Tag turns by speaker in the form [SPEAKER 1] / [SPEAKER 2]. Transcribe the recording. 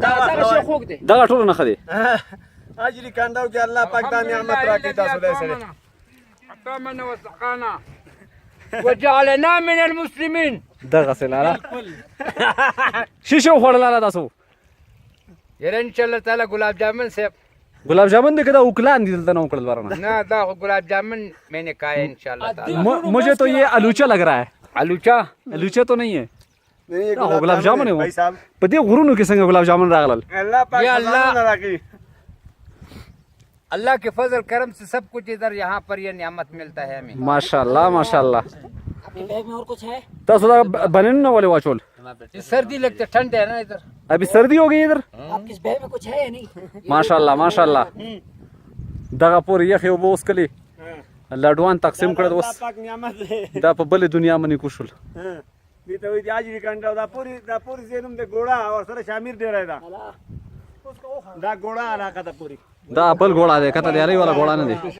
[SPEAKER 1] دا خوګ دی
[SPEAKER 2] دغه ټول نه خدي
[SPEAKER 3] اجري کانداو کې الله پاک دا نعمت راکړي تاسو له سره
[SPEAKER 1] اطعمنا وسقانا وجعلنا من المسلمين
[SPEAKER 2] دغه سلاله شیشه خوړلاله تاسو
[SPEAKER 1] یره ان شاء الله تعالی گلاب جامن سے
[SPEAKER 2] गुलाब जामुन देखे था उकलान दी दलता ना उकल बारा ना
[SPEAKER 1] ना दा गुलाब जामुन मैंने खाया इंशाल्लाह ताला
[SPEAKER 2] मुझे तो ये आलूचा लग रहा है
[SPEAKER 1] आलूचा
[SPEAKER 2] आलूचा तो नहीं है
[SPEAKER 3] नहीं ये
[SPEAKER 2] गुलाब जामुन है वो
[SPEAKER 3] भाई साहब
[SPEAKER 2] पति गुरुनु के संग गुलाब जामुन रागलल
[SPEAKER 3] अल्लाह पाक
[SPEAKER 1] या अल्लाह
[SPEAKER 3] राखी
[SPEAKER 1] अल्लाह के फजल करम से सब कुछ इधर यहाँ पर ये नियामत मिलता है हमें
[SPEAKER 2] माशाल्लाह माशाल्लाह
[SPEAKER 4] आपके बैग में और कुछ है?
[SPEAKER 2] तो सदा बने ना वाले वाचोल
[SPEAKER 1] सर्दी लगती है ठंड है ना इधर
[SPEAKER 2] अभी सर्दी हो गई इधर
[SPEAKER 4] आपके इस बैग में कुछ है या नहीं?
[SPEAKER 2] माशाल्लाह माशाल्लाह दगा पूरी यखे वो उसके लिए लडवान तकसीम कर दो
[SPEAKER 3] अल्लाह पाक नियामत है
[SPEAKER 2] दा په बले दुनिया में कुशल
[SPEAKER 3] دي ته وي اجري کانداو دا پوری زینم د ګوړه او سره شامیر دی راځه دا ګوړه علاقه ده پوری
[SPEAKER 2] دا بل घोड़ा दे कता यारी वाला घोड़ा नहीं दे